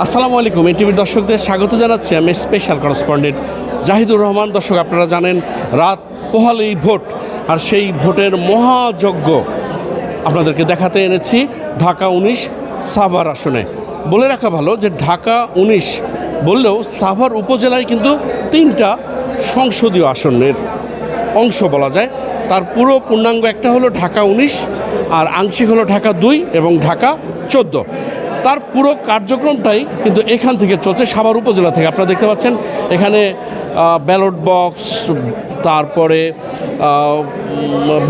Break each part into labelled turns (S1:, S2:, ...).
S1: আসসালামু আলাইকুম। এনটিভির দর্শকদের স্বাগত জানাচ্ছি। আমি স্পেশাল করেসপন্ডেন্ট জাহিদুর রহমান। দর্শক, আপনারা জানেন রাত পোহালেই ভোট, আর সেই ভোটের মহাযজ্ঞ আপনাদেরকে দেখাতে এনেছি ঢাকা 19 সাভার আসনে। বলে রাখা ভালো যে ঢাকা 19 বললেও সাভার উপজেলায় কিন্তু 3টা সংসদীয় আসনের অংশ বলা যায়। তার পুরো পূর্ণাঙ্গ একটা হলো ঢাকা 19, আর আংশিক হলো ঢাকা 2 এবং ঢাকা 14। তার পুরো কার্যক্রমটাই কিন্তু এখান থেকে চলছে, সাভার উপজেলা থেকে। আপনারা দেখতে পাচ্ছেন এখানে ব্যালট বক্স, তারপরে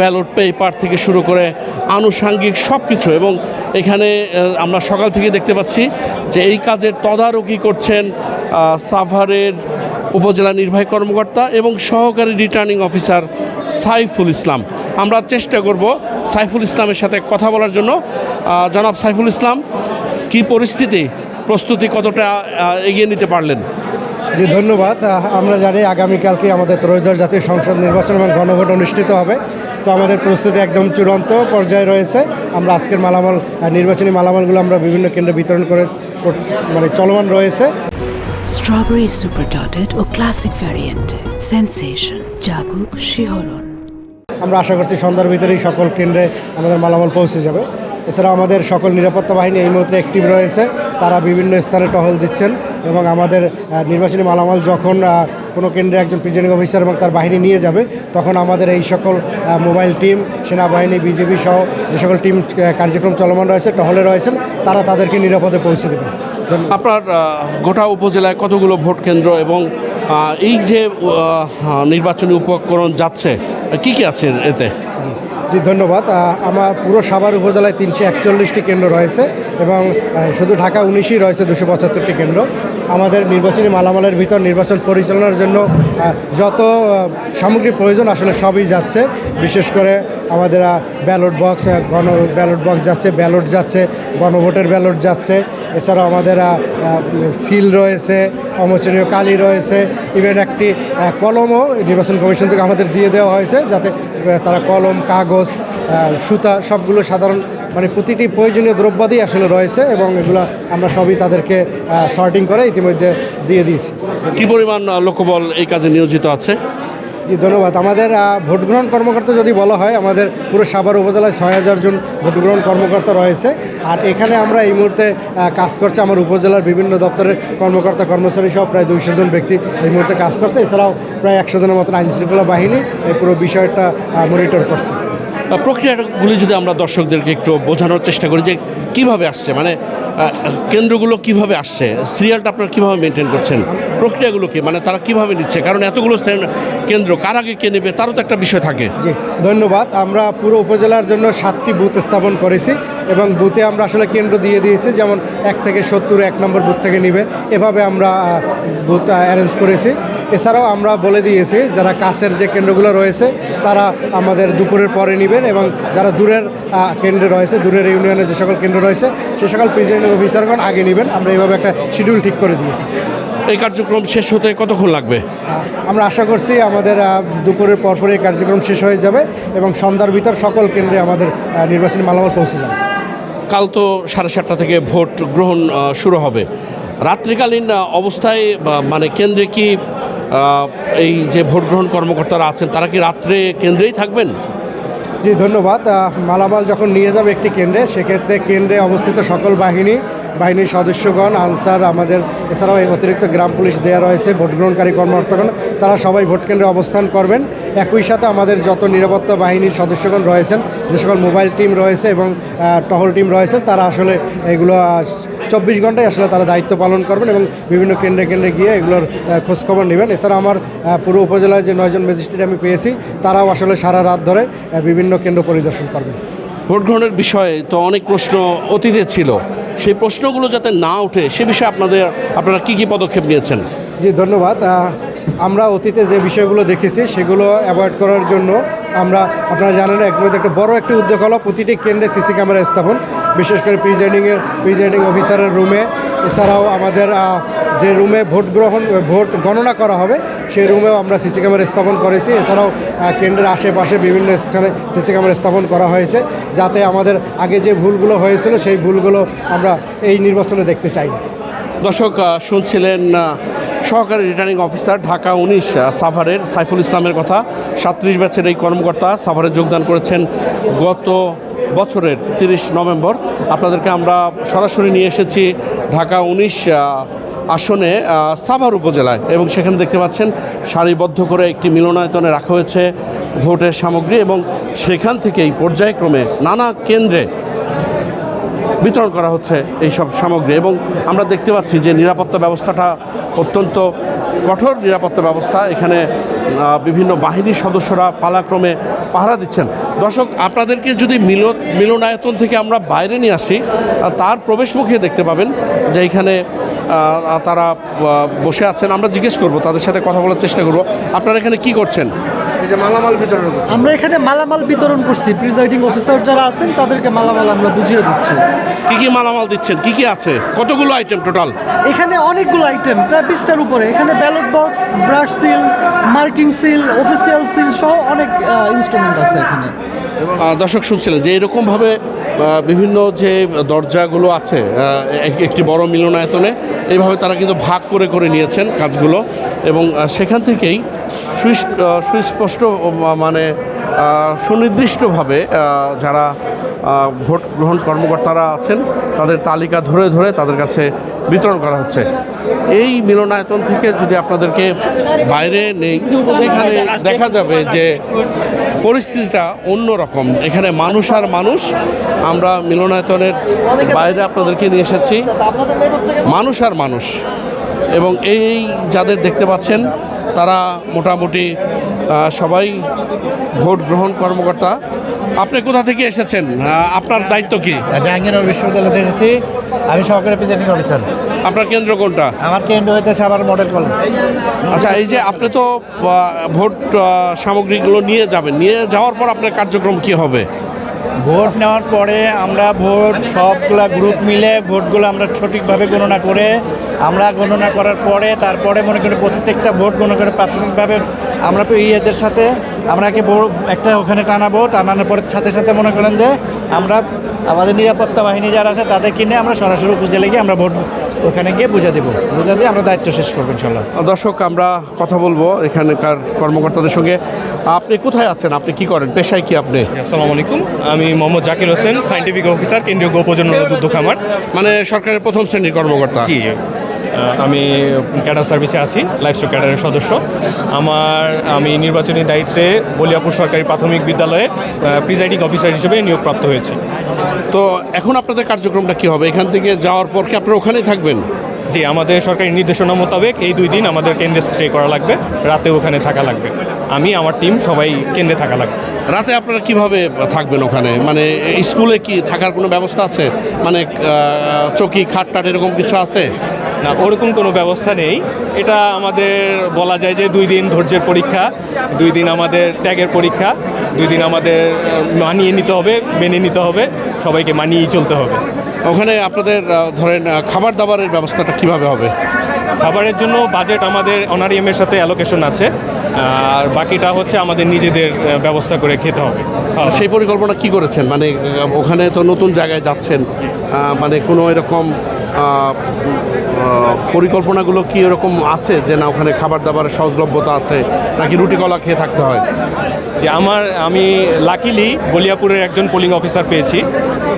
S1: ব্যালট পেপার থেকে শুরু করে আনুষাঙ্গিক সব কিছু। এবং এখানে আমরা সকাল থেকে দেখতে পাচ্ছি যে এই কাজের তদারকি করছেন সাভারের উপজেলা নির্বাহী কর্মকর্তা এবং সহকারী রিটার্নিং অফিসার সাইফুল ইসলাম। আমরা চেষ্টা করব সাইফুল ইসলামের সাথে কথা বলার জন্য। জনাব সাইফুল ইসলাম, কি পরিস্থিতি, প্রস্তুতি কতটা এগিয়ে নিতে পারলেন?
S2: জি ধন্যবাদ। আমরা জানি আগামীকালকে আমাদের ত্রয়োদশ জাতীয় সংসদ নির্বাচন এবং গণভোট অনুষ্ঠিত হবে। তো আমাদের প্রস্তুতি একদম চূড়ান্ত পর্যায়ে রয়েছে। আমরা আজকের মালামাল, নির্বাচনী মালামালগুলো আমরা বিভিন্ন কেন্দ্রে বিতরণ করে চলমান রয়েছে।
S3: স্ট্রবেরি সুপার ডটেড ও ক্লাসিক ভ্যারিয়েন্টে সেন্সেশন জাগুক শিহরণ।
S2: আমরা আশা করছি সন্ধ্যার ভিতরেই সকল কেন্দ্রে আমাদের মালামাল পৌঁছে যাবে। এছাড়াও আমাদের সকল নিরাপত্তা বাহিনী এই মুহূর্তে অ্যাক্টিভ রয়েছে। তারা বিভিন্ন স্থানে টহল দিচ্ছেন এবং আমাদের নির্বাচনী মালামাল যখন কোনো কেন্দ্রে একজন প্রিজাইডিং অফিসার এবং তার বাহিনী নিয়ে যাবে, তখন আমাদের এই সকল মোবাইল টিম, সেনাবাহিনী, বিজেপি সহ যে সকল টিম কার্যক্রম চলমান রয়েছে, টহলে রয়েছেন, তারা তাদেরকে নিরাপদে পৌঁছে দেবে।
S1: আপনার গোটা উপজেলায় কতগুলো ভোট কেন্দ্র এবং এই যে নির্বাচনী উপকরণ যাচ্ছে, কি কি আছে এতে?
S2: জি ধন্যবাদ। আমার পুরো সাভার উপজেলায় 341টি কেন্দ্র রয়েছে এবং শুধু ঢাকা 19ই রয়েছে 275টি কেন্দ্র। আমাদের নির্বাচনী মালামালের ভিতর নির্বাচন পরিচালনার জন্য যত সামগ্রী প্রয়োজন আসলে সবই যাচ্ছে। বিশেষ করে আমাদের ব্যালট বক্স যাচ্ছে, ব্যালট যাচ্ছে, গণভোটের ব্যালট যাচ্ছে। এছাড়াও আমাদের সিল রয়েছে, অমোচনীয় কালি রয়েছে, ইভেন একটি কলমও নির্বাচন কমিশন থেকে আমাদের দিয়ে দেওয়া হয়েছে, যাতে তারা কলম, কাগজ, সুতা সবগুলো সাধারণ প্রতিটি প্রয়োজনীয় দ্রব্যাদি আসলে রয়েছে এবং এগুলো আমরা সবই তাদেরকে সর্টিং করে ইতিমধ্যে দিয়ে দিয়েছি।
S1: কী পরিমাণ লোকবল এই কাজে নিয়োজিত আছে?
S2: জি ধন্যবাদ। আমাদের ভোট গ্রহণ কর্মকর্তা যদি বলা হয়, আমাদের পুরো সাভার উপজেলায় 6000 জন ভোট গ্রহণ কর্মকর্তা রয়েছে। আর এখানে আমরা এই মুহূর্তে কাজ করছে আমার উপজেলার বিভিন্ন দপ্তরের কর্মকর্তা কর্মচারী সহ প্রায় 200 জন ব্যক্তি এই মুহূর্তে কাজ করছে। এছাড়াও প্রায় 100 জনের মতন আইনশৃঙ্খলা বাহিনী এই পুরো বিষয়টা মনিটর করছে।
S1: প্রক্রিয়াগুলি যদি আমরা দর্শকদেরকে একটু বোঝানোর চেষ্টা করি যে কীভাবে আসছে, কেন্দ্রগুলো কিভাবে আসছে, সিরিয়ালটা আপনারা কীভাবে মেনটেন করছেন, প্রক্রিয়াগুলো কি, তারা কীভাবে নিচ্ছে? কারণ এতগুলো কেন্দ্র কার আগে কে নেবে তারও তো একটা বিষয় থাকে।
S2: জি ধন্যবাদ। আমরা পুরো উপজেলার জন্য 7টি বুথ স্থাপন করেছি এবং বুথে আমরা আসলে কেন্দ্র দিয়ে দিয়েছি, যেমন 1 থেকে 70 1 নম্বর বুথ থেকে নিবে, এভাবে আমরা বুথ অ্যারেঞ্জ করেছি। এছাড়াও আমরা বলে দিয়েছি যারা কাছের যে কেন্দ্রগুলো রয়েছে তারা আমাদের দুপুরের পরে নেবেন এবং যারা দূরের কেন্দ্রে রয়েছে, দূরের ইউনিয়নের যে সকল কেন্দ্র রয়েছে সে সকল প্রিজাইডিং অফিসারগণ আগে নেবেন। আমরা এইভাবে একটা শিডিউল ঠিক করে দিয়েছি।
S1: এই কার্যক্রম শেষ হতে কতক্ষণ লাগবে?
S2: আমরা আশা করছি আমাদের দুপুরের পরপরই এই কার্যক্রম শেষ হয়ে যাবে এবং সন্ধ্যার ভিতর সকল কেন্দ্রে আমাদের নির্বাচনী মালামাল পৌঁছে যাবে।
S1: কাল তো 7:30 থেকে ভোট গ্রহণ শুরু হবে। রাত্রিকালীন অবস্থায় কেন্দ্রে কি এই যে ভোট গ্রহণ কর্মকর্তারা আছেন তারা কি রাত্রে কেন্দ্রেই থাকবেন?
S2: জি ধন্যবাদ। মালামাল যখন নিয়ে যাবে একটি কেন্দ্রে, সেক্ষেত্রে কেন্দ্রে অবস্থিত সকল বাহিনীর সদস্যগণ, আনসার, আমাদের এছাড়াও অতিরিক্ত গ্রাম পুলিশ দেওয়া রয়েছে, ভোট গ্রহণকারী কর্মকর্তাগণ, তারা সবাই ভোট কেন্দ্রে অবস্থান করবেন। একই সাথে আমাদের যত নিরাপত্তা বাহিনীর সদস্যগণ রয়েছেন, যে সকল মোবাইল টিম রয়েছে এবং টহল টিম রয়েছে, তারা আসলে এগুলো 24 ঘন্টায় আসলে তারা দায়িত্ব পালন করবেন এবং বিভিন্ন কেন্দ্রে গিয়ে এগুলোর খোঁজখবর নেবেন। এছাড়া আমার পুরো উপজেলায় যে 9 জন ম্যাজিস্ট্রেট আমি পেয়েছি, তারাও আসলে সারা রাত ধরে বিভিন্ন কেন্দ্র পরিদর্শন করবেন।
S1: ভোট গ্রহণের বিষয়ে তো অনেক প্রশ্ন অতীতে ছিল, সেই প্রশ্নগুলো যাতে না ওঠে সে বিষয়ে আপনারা কী কী পদক্ষেপ নিয়েছেন?
S2: জি ধন্যবাদ। আমরা অতীতে যে বিষয়গুলো দেখেছি সেগুলো অ্যাভয়েড করার জন্য আপনারা জানেন একটা বড় একটি উদ্যোগ হলো প্রতিটি কেন্দ্রে সিসি ক্যামেরা স্থাপন, বিশেষ করে প্রিজাইডিং অফিসারের রুমে। এছাড়াও আমাদের যে রুমে ভোট গণনা করা হবে সেই রুমেও আমরা সিসি ক্যামেরা স্থাপন করেছি। এছাড়াও কেন্দ্রের আশেপাশে বিভিন্ন স্থানে সিসি ক্যামেরা স্থাপন করা হয়েছে, যাতে আমাদের আগে যে ভুলগুলো হয়েছিল সেই ভুলগুলো আমরা এই নির্বাচনে দেখতে চাই না।
S1: দর্শক শুনছিলেন সহকারী রিটার্নিং অফিসার ঢাকা 19 সাভারের সাইফুল ইসলামের কথা। 37 ব্যাচের এই কর্মকর্তা সাভারে যোগদান করেছেন গত বছরের 30 নভেম্বর। আপনাদেরকে আমরা সরাসরি নিয়ে এসেছি ঢাকা 19 আসনে সাভার উপজেলায়, এবং সেখানে দেখতে পাচ্ছেন সারিবদ্ধ করে একটি মিলনায়তনে রাখা হয়েছে ভোটের সামগ্রী, এবং সেখান থেকেই পর্যায়ক্রমে নানা কেন্দ্রে বিতরণ করা হচ্ছে এই সব সামগ্রী। এবং আমরা দেখতে পাচ্ছি যে নিরাপত্তা ব্যবস্থাটা অত্যন্ত কঠোর নিরাপত্তা ব্যবস্থা। এখানে বিভিন্ন বাহিনীর সদস্যরা পালাক্রমে পাহারা দিচ্ছেন। দর্শক, আপনাদেরকে যদি মিলনায়তন থেকে আমরা বাইরে নিয়ে আসি, তার প্রবেশমুখে দেখতে পাবেন যে এখানে তারা বসে আছেন। আমরা জিজ্ঞেস করব, তাদের সাথে কথা বলার চেষ্টা করব, আপনারা এখানে কি করছেন? এই যে মালামাল বিতরণ করছেন।
S4: আমরা এখানে মালামাল বিতরণ করছি, প্রিজাইডিং অফিসার যারা আছেন তাদেরকে মালামাল আমরা বুঝিয়ে দিচ্ছি।
S1: কি কি মালামাল দিচ্ছেন, কি কি আছে, কতগুলো আইটেম টোটাল?
S4: এখানে অনেকগুলো আইটেম, প্রায় 20টার উপরে। এখানে ballot box, brush seal, marking seal, official seal সহ অনেক ইনস্ট্রুমেন্ট আছে এখানে।
S1: দর্শক শুনছিলেন যে এরকমভাবে বিভিন্ন যে দরজাগুলো আছে একটি বড় মিলনায়তনে, এইভাবে তারা কিন্তু ভাগ করে করে নিয়েছেন কাজগুলো, এবং সেখান থেকেই সুস্পষ্ট মানে সুনির্দিষ্টভাবে যারা ভোট গ্রহণ কর্মকর্তারা আছেন তাদের তালিকা ধরে ধরে তাদের কাছে বিতরণ করা হচ্ছে। এই মিলনায়তন থেকে যদি আপনাদেরকে বাইরে নেই, সেখানে দেখা যাবে যে পরিস্থিতিটা অন্যরকম। এখানে মানুষ আর মানুষ। আমরা মিলনায়তনের বাইরে আপনাদেরকে নিয়ে এসেছি, মানুষ আর মানুষ। এবং এই যাদের দেখতে পাচ্ছেন তারা মোটামুটি সবাই ভোট গ্রহণ কর্মকর্তা। আপনি কোথা থেকে এসেছেন, আপনার দায়িত্ব কি?
S5: জাহাঙ্গীরনগর বিশ্ববিদ্যালয় থেকে এসেছি, আমি সহকারী প্রিজাইডিং অফিসার।
S1: আপনার কেন্দ্র কোনটা?
S5: আমার কেন্দ্র হইতে সাভার মডেল কলেজ।
S1: আচ্ছা, এই যে আপনি তো ভোট সামগ্রীগুলো নিয়ে যাবেন, নিয়ে যাওয়ার পর আপনার কার্যক্রম কি হবে?
S5: ভোট নেওয়ার পরে আমরা ভোট সবগুলা গ্রুপ মিলে ভোটগুলো আমরা সঠিকভাবে গণনা করে, আমরা গণনা করার পরে তারপরে মনে করি প্রত্যেকটা ভোট গণনা করে প্রাথমিকভাবে আমরা ইয়েদের সাথে আমরা একটা ওখানে টানানোর পরে সাথে সাথে মনে করেন যে আমরা আমাদের নিরাপত্তা বাহিনী যারা আছে তাদের কিনে আমরা সরাসরি উপজেলে গিয়ে আমরা ভোট ওখানে গিয়ে বুঝা দিয়ে আমরা দায়িত্ব শেষ করবো ইনশাল্লাহ।
S1: দর্শক, আমরা কথা বলবো এখানকার কর্মকর্তাদের সঙ্গে। আপনি কোথায় আছেন, আপনি কি করেন, পেশায় কি আপনি?
S6: আসসালামু আলাইকুম, আমি মোহাম্মদ জাকির হোসেন, সায়েন্টিফিক অফিসার, কেন্দ্রীয় গোপজন্য দুধ খামার।
S1: মানে সরকারের প্রথম শ্রেণীর কর্মকর্তা?
S6: জি, আমি ক্যাডার সার্ভিসে আছি, লাইফস্টক ক্যাডারের সদস্য। আমি নির্বাচনী দায়িত্বে বলিয়াপুর সরকারি প্রাথমিক বিদ্যালয়ে প্রিজাইডিং অফিসার হিসেবে নিয়োগপ্রাপ্ত হয়েছি।
S1: তো এখন আপনাদের কার্যক্রমটা কি হবে? এখান থেকে যাওয়ার পর কি আপনারা ওখানেই থাকবেন?
S6: জি, আমাদের সরকারি নির্দেশনা মোতাবেক এই 2 দিন আমাদের কেন্দ্রে স্টে করা লাগবে, রাতে ওখানে থাকা লাগবে। আমি, আমার টিম সবাই কেন্দ্রে থাকা লাগবে।
S1: রাতে আপনারা কিভাবে থাকবেন ওখানে? মানে স্কুলে কি থাকার কোনো ব্যবস্থা আছে? মানে চৌকি খাট টাট এরকম কিছু আছে?
S6: না, ওরকম কোনো ব্যবস্থা নেই। এটা আমাদের বলা যায় যে 2 দিন ধৈর্যের পরীক্ষা, 2 দিন আমাদের ত্যাগের পরীক্ষা, 2 দিন আমাদের মানিয়ে নিতে হবে, মেনে নিতে হবে, সবাইকে মানিয়েই চলতে হবে।
S1: ওখানে আপনাদের ধরেন খাবার দাবারের ব্যবস্থাটা কিভাবে হবে?
S6: খাবারের জন্য বাজেট আমাদের অনারিয়ামের সাথে অ্যালোকেশন আছে, আর বাকিটা হচ্ছে আমাদের নিজেদের ব্যবস্থা করে খেতে হবে।
S1: সেই পরিকল্পনা কি করেছেন? মানে ওখানে তো নতুন জায়গায় যাচ্ছেন, মানে কোনো এরকম পরিকল্পনাগুলো কি এরকম আছে যে না ওখানে খাবার দাবারের সহজলভ্যতা আছে, নাকি রুটি কলা খেয়ে থাকতে হয়?
S6: যে আমি লাকিলি বলিয়াপুরের একজন পোলিং অফিসার পেয়েছি,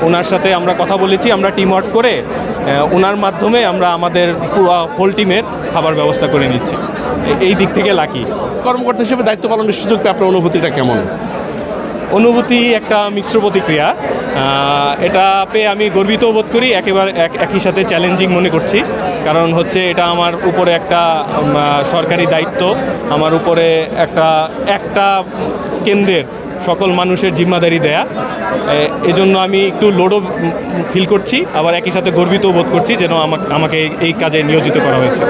S6: ওনার সাথে আমরা কথা বলেছি, আমরা টিম ওয়ার্ক করে ওনার মাধ্যমে আমরা আমাদের পুরো হোল টিমের খাবার ব্যবস্থা করে নিচ্ছি। এই দিক থেকে লাকি।
S1: কর্মকর্তা হিসেবে দায়িত্ব পালনের সুযোগ পেয়ে আপনার অনুভূতিটা কেমন?
S6: অনুভূতি একটা মিশ্র প্রতিক্রিয়া। এটা পেয়ে আমি গর্বিত বোধ করি, একেবারে একই সাথে চ্যালেঞ্জিং মনে করছি। কারণ হচ্ছে এটা আমার উপরে একটা সরকারি দায়িত্ব, আমার উপরে একটা কেন্দ্রের সকল মানুষের জিম্মাদারি দেয়া। এজন্য আমি একটু লোডও ফিল করছি, আবার একই সাথে গর্বিত বোধ করছি যেন আমাকে এই কাজে নিয়োজিত করা হয়েছে।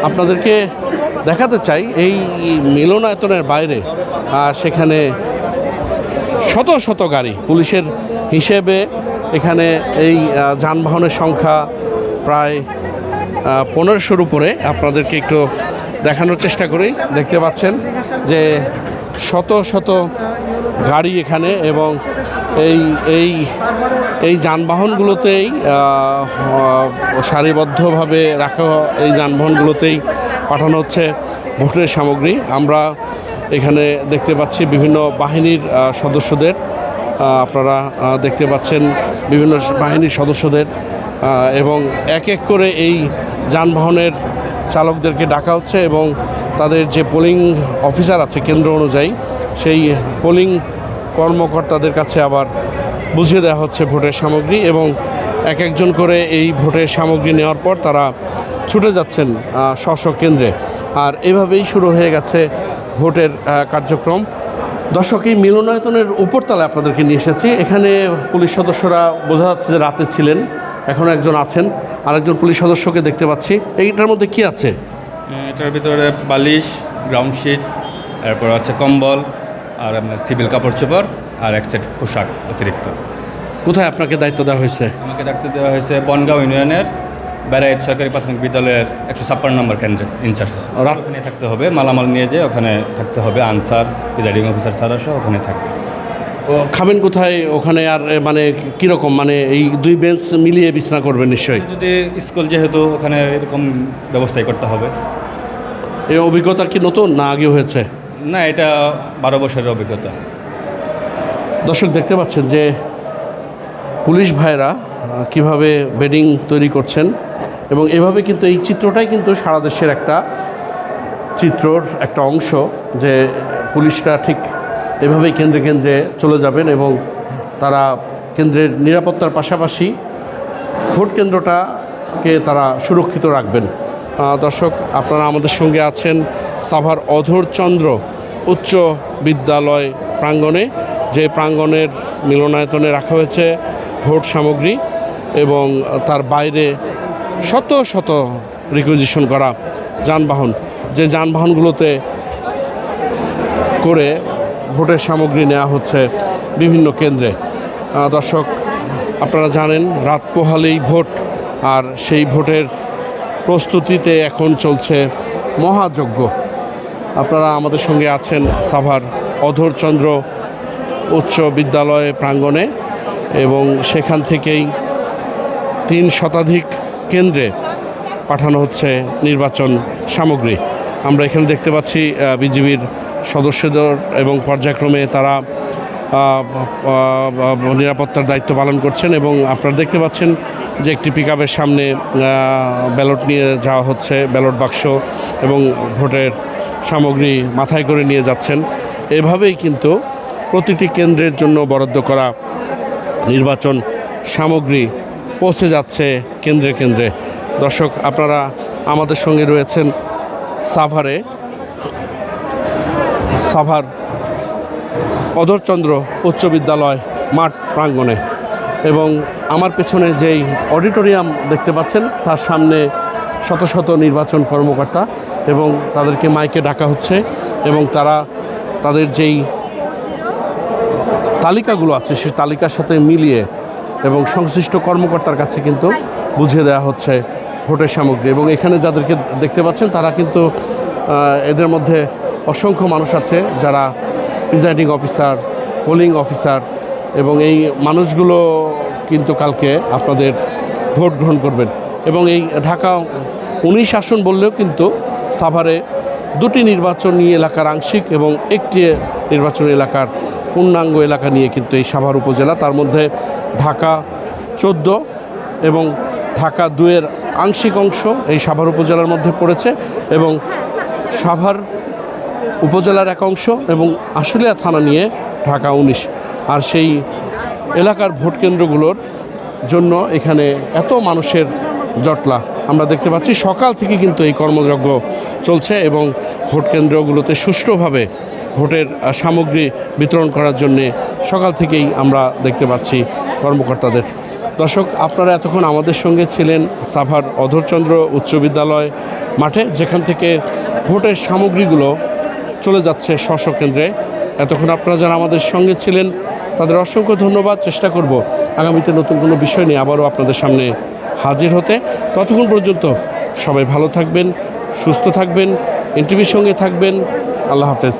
S1: আপনাদেরকে দেখাতে চাই এই মিলনায়তনের বাইরে সেখানে শত শত গাড়ি, পুলিশের হিসেবে এখানে এই যানবাহনের সংখ্যা প্রায় 1500-র উপরে। আপনাদেরকে একটু দেখানোর চেষ্টা করি। দেখতে পাচ্ছেন যে শত শত গাড়ি এখানে, এবং এই এই যানবাহনগুলোতেই সারিবদ্ধভাবে রাখা এই যানবাহনগুলোতেই পাঠানো হচ্ছে ভোটের সামগ্রী। আমরা এখানে দেখতে পাচ্ছি বিভিন্ন বাহিনীর সদস্যদের, আপনারা দেখতে পাচ্ছেন বিভিন্ন বাহিনীর সদস্যদের, এবং এক এক করে এই যানবাহনের চালকদেরকে ডাকা হচ্ছে এবং তাদের যে পোলিং অফিসার আছে কেন্দ্র অনুযায়ী সেই পোলিং কর্মকর্তাদের কাছে আবার বুঝিয়ে দেওয়া হচ্ছে ভোটের সামগ্রী, এবং এক একজন করে এই ভোটের সামগ্রী নেওয়ার পর তারা ছুটে যাচ্ছেন স্ব কেন্দ্রে। আর এভাবেই শুরু হয়ে গেছে ভোটের কার্যক্রম। দর্শক, এই মিলনায়তনের উপরতলায় আপনাদেরকে নিয়ে এসেছি। এখানে পুলিশ সদস্যরা বোঝা যাচ্ছে যে রাতে ছিলেন, এখন একজন আছেন, আরেকজন পুলিশ সদস্যকে দেখতে পাচ্ছি। এইটার মধ্যে কি আছে?
S7: এটার ভিতরে বালিশ, গ্রাউন্ড শিট, এরপর আছে কম্বল, আর আপনার সিভিল কাপড় চোপড়, আর এক সেট পোশাক অতিরিক্ত।
S1: কোথায় আপনাকে দায়িত্ব দেওয়া হয়েছে?
S7: আমাকে দায়িত্ব দেওয়া হয়েছে বনগাঁও ইউনিয়নের বেড়াইত সরকারি প্রাথমিক বিদ্যালয়ের 156 নম্বর কেন্দ্রের ইনচার্জ। ওখানে থাকতে হবে, মালামাল নিয়ে যেয়ে ওখানে থাকতে হবে, আনসার প্রিজাইডিং অফিসার সারা সহ ওখানে থাকবে।
S1: ও খাবেন কোথায় ওখানে? আর মানে কীরকম, মানে এই দুই বেঞ্চ মিলিয়ে বিছনা করবেন নিশ্চয়ই?
S7: যদি স্কুল যেহেতু ওখানে এরকম ব্যবস্থাই করতে হবে।
S1: এই অভিজ্ঞতা কি নতুন না আগেও হয়েছে?
S7: না, এটা 12 বছরের অভিজ্ঞতা।
S1: দর্শক, দেখতে পাচ্ছেন যে পুলিশ ভাইরা কিভাবে বেডিং তৈরি করছেন, এবং এভাবে কিন্তু এই চিত্রটাই কিন্তু সারা দেশের একটা চিত্রর একটা অংশ, যে পুলিশরা ঠিক এভাবেই কেন্দ্রে কেন্দ্রে চলে যাবেন এবং তারা কেন্দ্রের নিরাপত্তার পাশাপাশি ভোট কেন্দ্রটাকে তারা সুরক্ষিত রাখবেন। দর্শক, আপনারা আমাদের সঙ্গে আছেন সাভার অধরচন্দ্র উচ্চ বিদ্যালয় প্রাঙ্গণে, যে প্রাঙ্গণের মিলনায়তনে রাখা হয়েছে ভোট সামগ্রী, এবং তার বাইরে শত শত রিকুইজিশন করা যানবাহন, যে যানবাহনগুলোতে করে ভোটের সামগ্রী নেওয়া হচ্ছে বিভিন্ন কেন্দ্রে। দর্শক, আপনারা জানেন রাত পোহালেই ভোট, আর সেই ভোটের প্রস্তুতিতে এখন চলছে মহাযজ্ঞ। আপনারা আমাদের সঙ্গে আছেন সাভার অধরচন্দ্র উচ্চ বিদ্যালয় প্রাঙ্গণে, এবং সেখান থেকেই 3 শতাধিক কেন্দ্রে পাঠানো হচ্ছে নির্বাচন সামগ্রী। আমরা এখানে দেখতে পাচ্ছি বিজিবির সদস্যদের, এবং পর্যায়ক্রমে তারা নিরাপত্তার দায়িত্ব পালন করছেন, এবং আপনারা দেখতে পাচ্ছেন যে একটি পিকআপের সামনে ব্যালট নিয়ে যাওয়া হচ্ছে, ব্যালট বাক্স এবং ভোটের সামগ্রী মাথায় করে নিয়ে যাচ্ছেন। এভাবেই কিন্তু প্রতিটি কেন্দ্রের জন্য বরাদ্দ করা নির্বাচন সামগ্রী পৌঁছে যাচ্ছে কেন্দ্রে কেন্দ্রে। দর্শক, আপনারা আমাদের সঙ্গে রয়েছেন সাভার অধরচন্দ্র উচ্চ বিদ্যালয় মাঠ প্রাঙ্গণে, এবং আমার পেছনে যেই অডিটোরিয়াম দেখতে পাচ্ছেন তার সামনে শত শত নির্বাচন কর্মকর্তা, এবং তাদেরকে মাইকে ডাকা হচ্ছে, এবং তারা তাদের যেই তালিকাগুলো আছে সেই তালিকার সাথে মিলিয়ে এবং সংশ্লিষ্ট কর্মকর্তার কাছে কিন্তু বুঝিয়ে দেওয়া হচ্ছে ভোটের সামগ্রী। এবং এখানে যাদেরকে দেখতে পাচ্ছেন তারা কিন্তু এদের মধ্যে অসংখ্য মানুষ আছে যারা প্রিজাইডিং অফিসার, পোলিং অফিসার, এবং এই মানুষগুলো কিন্তু কালকে আপনাদের ভোট গ্রহণ করবেন। এবং এই ঢাকা 19 আসন বললেও কিন্তু সাভারে 2টি নির্বাচনী এলাকার আংশিক এবং একটি নির্বাচনী এলাকার পূর্ণাঙ্গ এলাকা নিয়ে কিন্তু এই সাভার উপজেলা, তার মধ্যে ঢাকা 14 এবং ঢাকা 2-এর আংশিক অংশ এই সাভার উপজেলার মধ্যে পড়েছে, এবং সাভার উপজেলার এক অংশ এবং আশুলিয়া থানা নিয়ে ঢাকা 19। আর সেই এলাকার ভোট কেন্দ্রগুলোর জন্য এখানে এত মানুষের জটলা আমরা দেখতে পাচ্ছি। সকাল থেকে কিন্তু এই কর্মযজ্ঞ চলছে, এবং ভোট কেন্দ্রগুলোতে সুষ্ঠুভাবে ভোটের সামগ্রী বিতরণ করার জন্যে সকাল থেকেই আমরা দেখতে পাচ্ছি কর্মকর্তাদের। দর্শক, আপনারা এতক্ষণ আমাদের সঙ্গে ছিলেন সাভার অধরচন্দ্র উচ্চ বিদ্যালয় মাঠে, যেখান থেকে ভোটের সামগ্রীগুলো চলে যাচ্ছে স্ব কেন্দ্রে। এতক্ষণ আপনারা যারা আমাদের সঙ্গে ছিলেন তাদের অসংখ্য ধন্যবাদ। চেষ্টা করব আগামীতে নতুন কোনো বিষয় নিয়ে আবারও আপনাদের সামনে হাজির হতে। ততক্ষণ পর্যন্ত সবাই ভালো থাকবেন, সুস্থ থাকবেন, এনটিভির সঙ্গে থাকবেন। আল্লাহ হাফেজ।